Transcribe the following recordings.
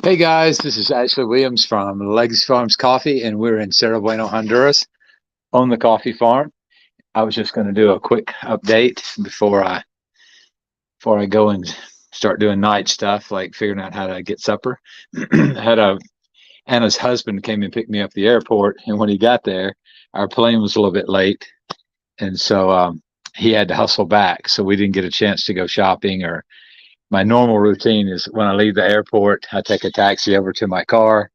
Hey guys, this is Ashley Williams from Legacy Farms Coffee, and we're in Cerro Bueno, Honduras on the coffee farm. I was just going to do a quick update before I go and start doing night stuff, like figuring out how to get supper. Anna's husband came and picked me up at the airport, and when he got there, our plane was a little bit late, and so he had to hustle back, so we didn't get a chance to go shopping. Or my normal routine is when I leave the airport, I take a taxi over to my car.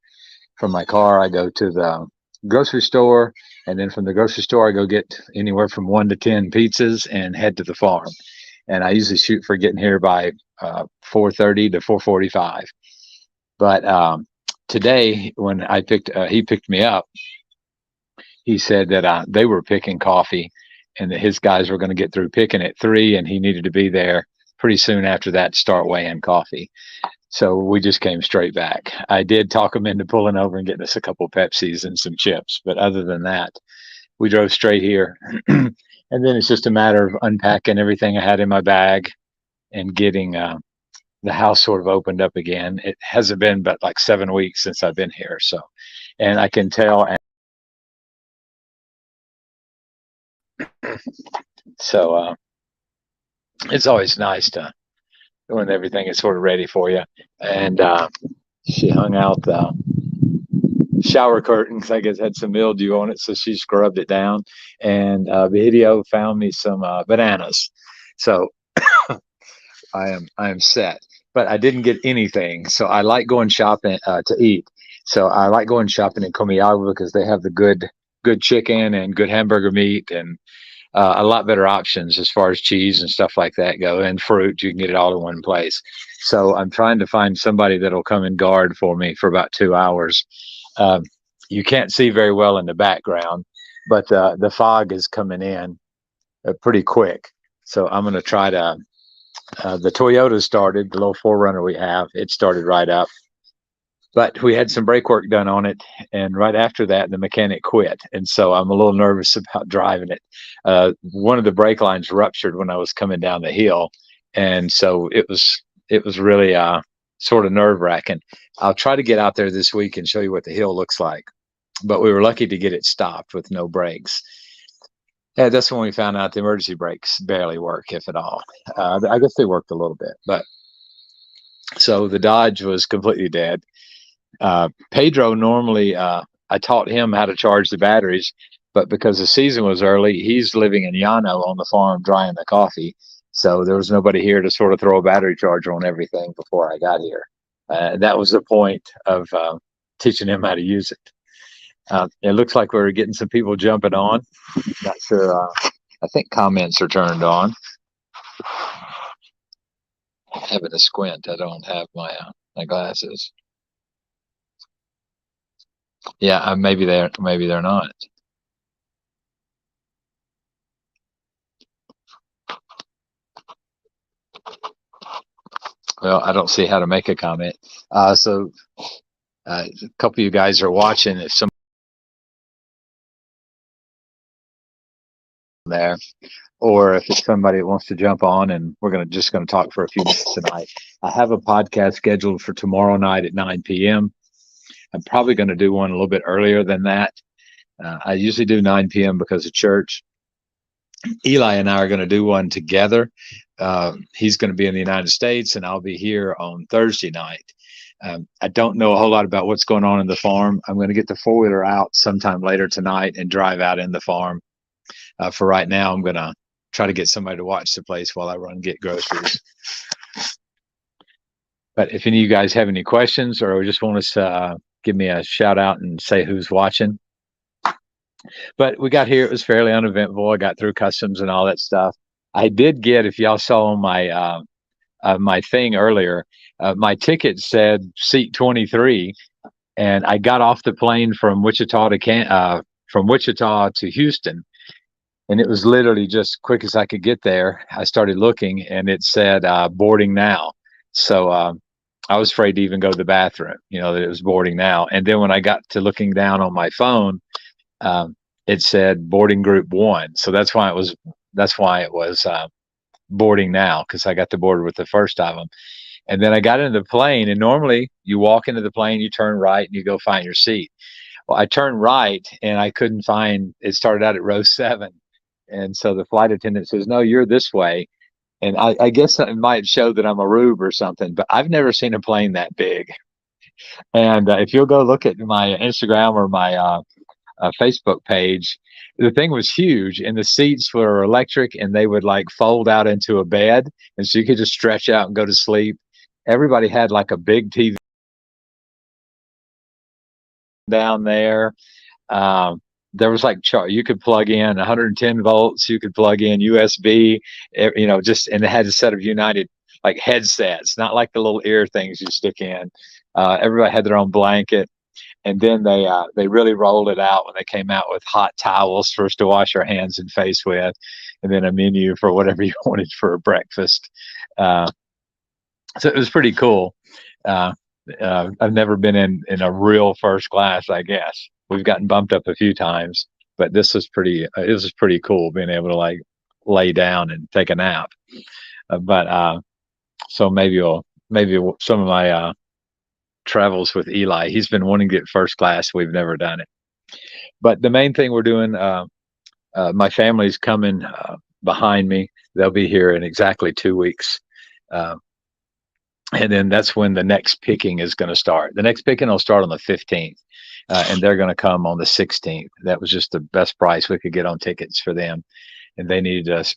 From my car, I go to the grocery store, and then from the grocery store, I go get anywhere from 1 to 10 pizzas and head to the farm. And I usually shoot for getting here by 4:30 to 4:45. But today, when he picked me up, he said that they were picking coffee, and that his guys were going to get through picking at 3, and he needed to be there pretty soon after that to start weighing coffee. So we just came straight back. I did talk him into pulling over and getting us a couple of Pepsis and some chips. But other than that, we drove straight here. And then it's just a matter of unpacking everything I had in my bag and getting the house sort of opened up again. It hasn't been but like 7 weeks since I've been here. So, and I can tell. So it's always nice to when everything is sort of ready for you. And she hung out the shower curtains. I guess had some mildew on it, so she scrubbed it down. And video found me some bananas. So I am set. But I didn't get anything. So I like going shopping to eat. So I like going shopping in Comayagua because they have the good chicken and good hamburger meat and a lot better options as far as cheese and stuff like that go, and fruit. You can get it all in one place. So I'm trying to find somebody that'll come and guard for me for about 2 hours. You can't see very well in the background, but the fog is coming in pretty quick. So I'm going to try to. The Toyota started, the little 4Runner we have. It started right up. But we had some brake work done on it, and right after that, the mechanic quit. And so I'm a little nervous about driving it. One of the brake lines ruptured when I was coming down the hill, and so it was really sort of nerve-wracking. I'll try to get out there this week and show you what the hill looks like. But we were lucky to get it stopped with no brakes. Yeah, that's when we found out the emergency brakes barely work, if at all. I guess they worked a little bit, but so the Dodge was completely dead. Pedro normally, I taught him how to charge the batteries, but because the season was early, he's living in Llano on the farm drying the coffee. So there was nobody here to sort of throw a battery charger on everything before I got here. That was the point of teaching him how to use it. It looks like we're getting some people jumping on. Not sure. I think comments are turned on. Having a squint. I don't have my glasses. Yeah, maybe they're not. Well, I don't see how to make a comment. So a couple of you guys are watching. If some there, or if it's somebody that wants to jump on, and we're just gonna talk for a few minutes tonight. I have a podcast scheduled for tomorrow night at 9 p.m. I'm probably going to do one a little bit earlier than that. I usually do 9 p.m. because of church. Eli and I are going to do one together. He's going to be in the United States, and I'll be here on Thursday night. I don't know a whole lot about what's going on in the farm. I'm going to get the four-wheeler out sometime later tonight and drive out in the farm. For right now, I'm going to try to get somebody to watch the place while I run and get groceries. But if any of you guys have any questions or just want us to give me a shout out and say who's watching. But we got here, it was fairly uneventful. I got through customs and all that stuff. I did get, if y'all saw on my my thing earlier, my ticket said seat 23, and I got off the plane from Wichita to Houston, and it was literally just quick as I could get there. I started looking, and it said boarding now. So I was afraid to even go to the bathroom, that it was boarding now. And then when I got to looking down on my phone, it said boarding group 1. So that's why it was boarding now, because I got to board with the first of them. And then I got into the plane, and normally you walk into the plane, you turn right, and you go find your seat. Well, I turned right, and I couldn't find. It started out at row 7, and so the flight attendant says, "No, you're this way." And I guess it might show that I'm a rube or something, but I've never seen a plane that big. And if you'll go look at my Instagram or my Facebook page, the thing was huge, and the seats were electric, and they would like fold out into a bed, and so you could just stretch out and go to sleep. Everybody had like a big TV down there. Um, there was like you could plug in 110 volts, you could plug in USB, just, and it had a set of United like headsets, not like the little ear things you stick in. Everybody had their own blanket, and then they really rolled it out when they came out with hot towels for us to wash our hands and face with, and then a menu for whatever you wanted for breakfast. Uh, so it was pretty cool. Uh, I've never been in a real first class, I guess. We've gotten bumped up a few times, but this was pretty cool being able to like lay down and take a nap. But so maybe some of my travels with Eli, he's been wanting to get first class. We've never done it. But the main thing we're doing, my family's coming behind me. They'll be here in exactly 2 weeks. And then that's when the next picking is going to start. The next picking will start on the 15th, and they're going to come on the 16th. That was just the best price we could get on tickets for them, and they needed to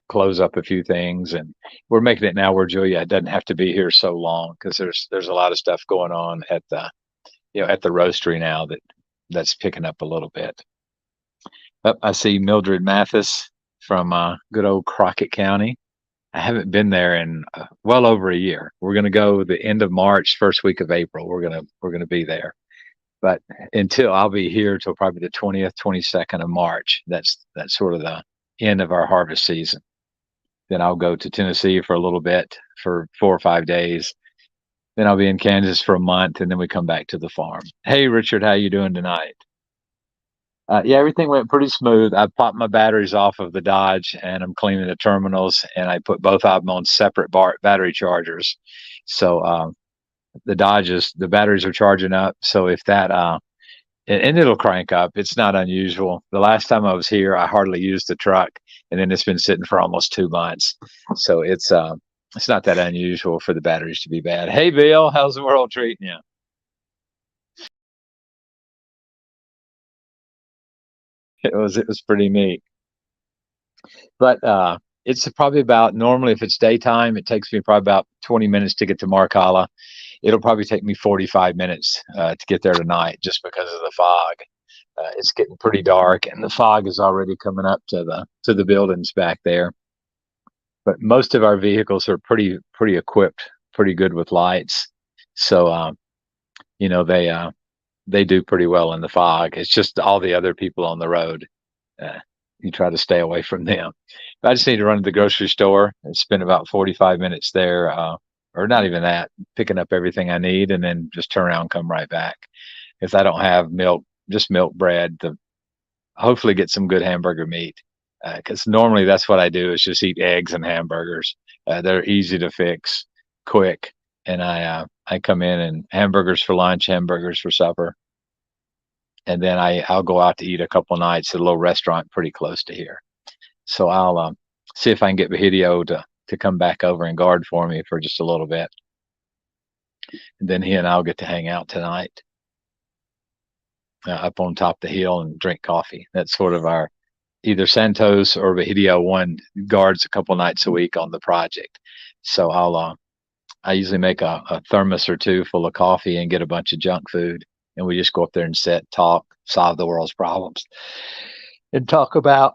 close up a few things. And we're making it now where Julia doesn't have to be here so long, because there's a lot of stuff going on at the roastery now that's picking up a little bit. I see Mildred Mathis from good old Crockett County. I haven't been there in well over a year. We're going to go the end of March, first week of April. We're gonna be there, but until I'll be here till probably the 20th, 22nd of March. That's sort of the end of our harvest season. Then I'll go to Tennessee for a little bit for 4 or 5 days. Then I'll be in Kansas for a month, and then we come back to the farm. Hey, Richard, how you doing tonight? Yeah, everything went pretty smooth. I popped my batteries off of the Dodge, and I'm cleaning the terminals, and I put both of them on separate battery chargers. So the the batteries are charging up. So if that and it'll crank up. It's not unusual. The last time I was here, I hardly used the truck, and then it's been sitting for almost 2 months. So it's not that unusual for the batteries to be bad. Hey, Bill, how's the world treating you? It was pretty neat. But it's probably about, normally if it's daytime, it takes me probably about 20 minutes to get to Marcala. It'll probably take me 45 minutes to get there tonight, just because of the fog. It's getting pretty dark, and the fog is already coming up to the buildings back there. But most of our vehicles are pretty equipped, pretty good with lights. So you know they do pretty well in the fog. It's just all the other people on the road. Uh, you try to stay away from them. I just need to run to the grocery store and spend about 45 minutes there, or not even that, picking up everything I need, and then just turn around and come right back. If I don't have milk, just milk bread to hopefully get some good hamburger meat. Because normally that's what I do, is just eat eggs and hamburgers. They're easy to fix, quick, and I come in and hamburgers for lunch, hamburgers for supper, and then I'll go out to eat a couple nights at a little restaurant pretty close to here. So I'll see if I can get Bahidio to come back over and guard for me for just a little bit, and then he and I'll get to hang out tonight up on top of the hill and drink coffee. That's sort of our, either Santos or Bahidio one guards a couple nights a week on the project. So I usually make a thermos or two full of coffee and get a bunch of junk food, and we just go up there and sit, talk, solve the world's problems, and talk about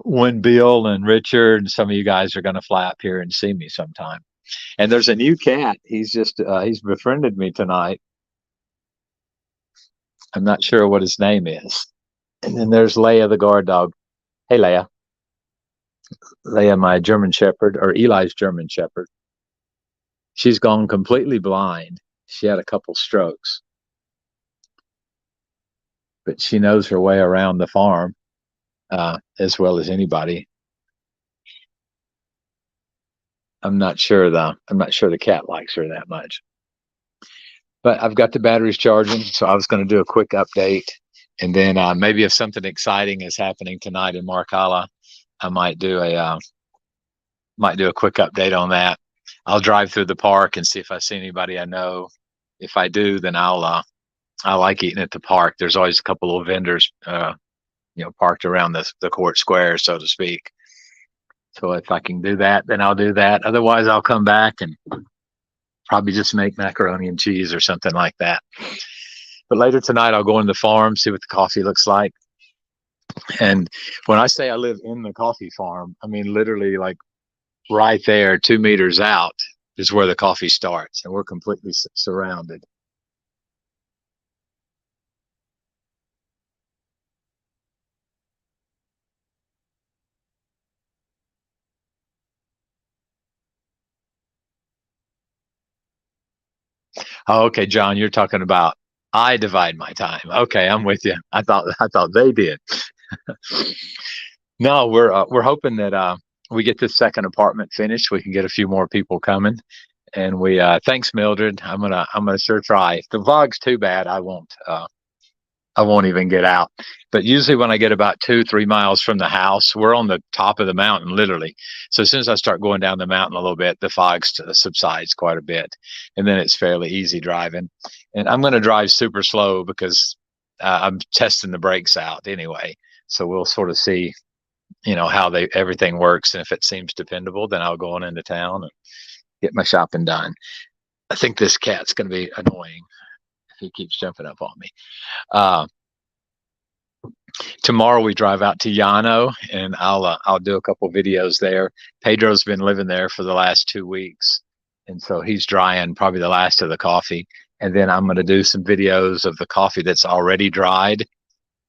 when Bill and Richard and some of you guys are going to fly up here and see me sometime. And there's a new cat. He's befriended me tonight. I'm not sure what his name is. And then there's Leia, the guard dog. Hey, Leia. Leia, my German Shepherd, or Eli's German Shepherd. She's gone completely blind. She had a couple strokes, but she knows her way around the farm as well as anybody. I'm not sure the cat likes her that much. But I've got the batteries charging, so I was going to do a quick update, and then maybe if something exciting is happening tonight in Marcala, I might do a quick update on that. I'll drive through the park and see if I see anybody I know. If I do, then I like eating at the park. There's always a couple of vendors, parked around the court square, so to speak. So if I can do that, then I'll do that. Otherwise, I'll come back and probably just make macaroni and cheese or something like that. But later tonight, I'll go in the farm, see what the coffee looks like. And when I say I live in the coffee farm, I mean literally like right there, 2 meters out is where the coffee starts, and we're completely surrounded. Oh, okay, John, you're talking about I divide my time. Okay, I'm with you. I thought they did. No, we're hoping that we get this second apartment finished. We can get a few more people coming, and we thanks Mildred. I'm gonna sure try. If the vlog's too bad, I won't even get out. But usually when I get about 2-3 miles from the house, we're on the top of the mountain, literally. So as soon as I start going down the mountain a little bit, the fog subsides quite a bit. And then it's fairly easy driving. And I'm going to drive super slow because I'm testing the brakes out anyway. So we'll sort of see, how everything works. And if it seems dependable, then I'll go on into town and get my shopping done. I think this cat's going to be annoying if he keeps jumping up on me. Uh, Tomorrow we drive out to Llano, and I'll do a couple videos there. Pedro's been living there for the last 2 weeks, and so he's drying probably the last of the coffee. And then I'm going to do some videos of the coffee that's already dried,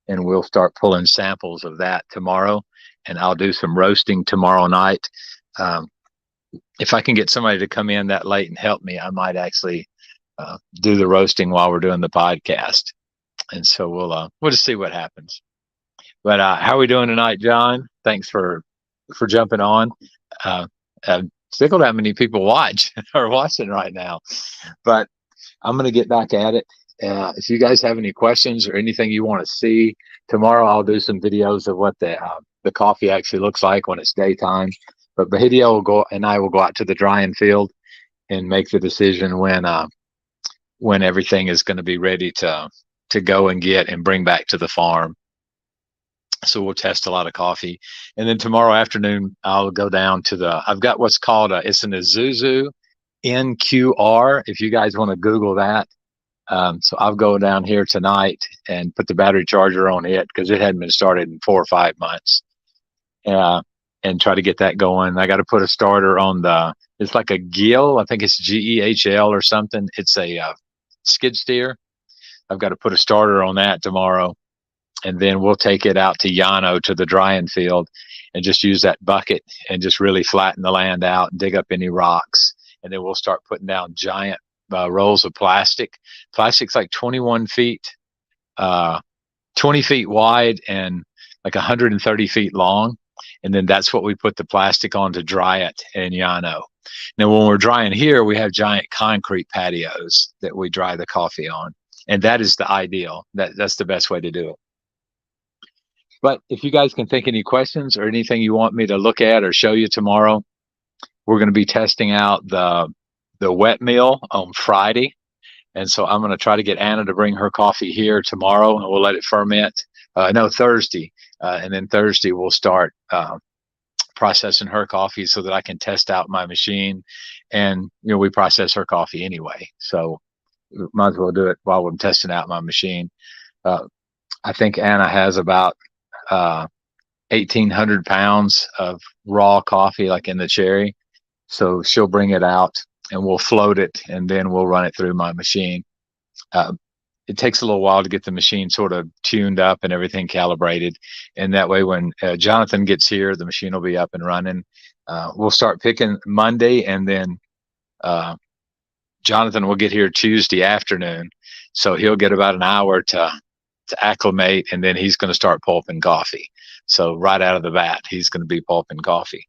and we'll start pulling samples of that tomorrow. And I'll do some roasting tomorrow night. If I can get somebody to come in that late and help me, I might actually do the roasting while we're doing the podcast. And so we'll just see what happens. But how are we doing tonight, John? Thanks for jumping on. I'm tickled how many people watch are watching right now. But I'm going to get back at it. If you guys have any questions or anything you want to see, tomorrow I'll do some videos of what the coffee actually looks like when it's daytime. But Bahidia I will go out to the drying field and make the decision when everything is going to be ready to go and get and bring back to the farm. So we'll test a lot of coffee. And then tomorrow afternoon, I'll go down to I've got what's called it's an Isuzu NQR, if you guys want to Google that. So I'll go down here tonight and put the battery charger on it because it hadn't been started in 4 or 5 months. And try to get that going. I got to put a starter on it's like a GEHL. I think it's GEHL or something. It's a skid steer. I've got to put a starter on that tomorrow. And then we'll take it out to Llano to the drying field and just use that bucket and just really flatten the land out and dig up any rocks. And then we'll start putting down giant rolls of plastic. Plastic's like 21 feet, 20 feet wide and like 130 feet long. And then that's what we put the plastic on to dry it in Llano. Now, when we're drying here, we have giant concrete patios that we dry the coffee on. And that is the ideal. That's the best way to do it. But if you guys can think any questions or anything you want me to look at or show you tomorrow, we're going to be testing out the wet mill on Friday. And so I'm going to try to get Anna to bring her coffee here tomorrow, and we'll let it ferment. Thursday. And then Thursday we'll start processing her coffee so that I can test out my machine. And, we process her coffee anyway. So might as well do it while I'm testing out my machine. I think Anna has about 1,800 pounds of raw coffee, like in the cherry. So she'll bring it out and we'll float it and then we'll run it through my machine. It takes a little while to get the machine sort of tuned up and everything calibrated. And that way, when Jonathan gets here, the machine will be up and running. We'll start picking Monday, and then Jonathan will get here Tuesday afternoon. So he'll get about an hour to acclimate, and then he's going to start pulping coffee. So right out of the bat, he's going to be pulping coffee.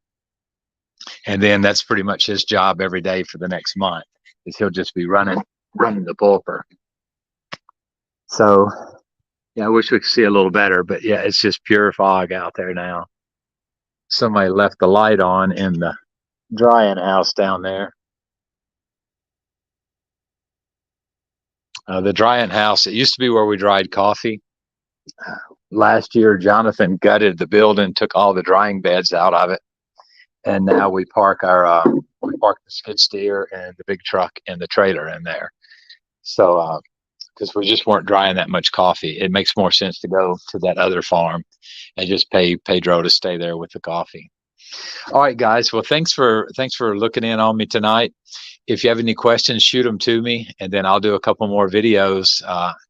And then that's pretty much his job every day for the next month, is he'll just be running the pulper. So yeah, I wish we could see a little better, but yeah, it's just pure fog out there now. Somebody left the light on in the drying house down there. The drying house, it used to be where we dried coffee. Last year, Jonathan gutted the building, took all the drying beds out of it, and now we park the skid steer and the big truck and the trailer in there. So because we just weren't drying that much coffee, it makes more sense to go to that other farm and just pay Pedro to stay there with the coffee. All right, guys. Well, thanks for looking in on me tonight. If you have any questions, shoot them to me, and then I'll do a couple more videos,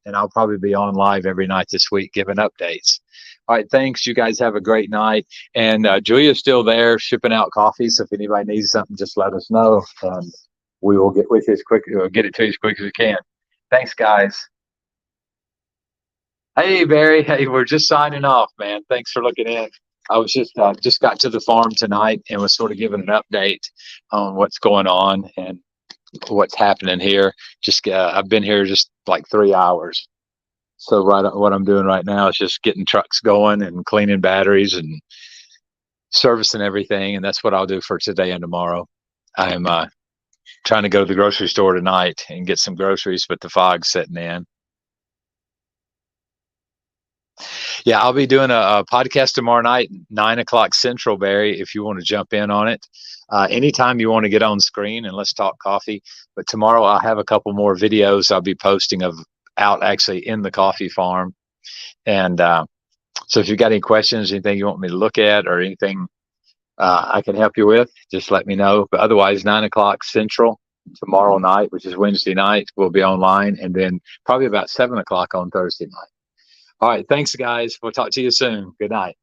and I'll probably be on live every night this week giving updates. All right, thanks. You guys have a great night. And Julia's still there shipping out coffee, so if anybody needs something, just let us know, and we will get with you get it to you as quick as we can. Thanks, guys. Hey, Barry. Hey, we're just signing off, man. Thanks for looking in. I was just got to the farm tonight and was sort of giving an update on what's going on and what's happening here. Just I've been here just like 3 hours. So what I'm doing right now is just getting trucks going and cleaning batteries and servicing everything, and that's what I'll do for today and tomorrow. I'm trying to go to the grocery store tonight and get some groceries, but the fog's setting in. Yeah, I'll be doing a podcast tomorrow night, 9 o'clock Central, Barry, if you want to jump in on it. Anytime you want to get on screen and let's talk coffee. But tomorrow I'll have a couple more videos I'll be posting of out actually in the coffee farm. And so if you've got any questions, anything you want me to look at or anything I can help you with, just let me know. But otherwise, 9 o'clock Central tomorrow night, which is Wednesday night, we'll be online. And then probably about 7 o'clock on Thursday night. All right. Thanks, guys. We'll talk to you soon. Good night.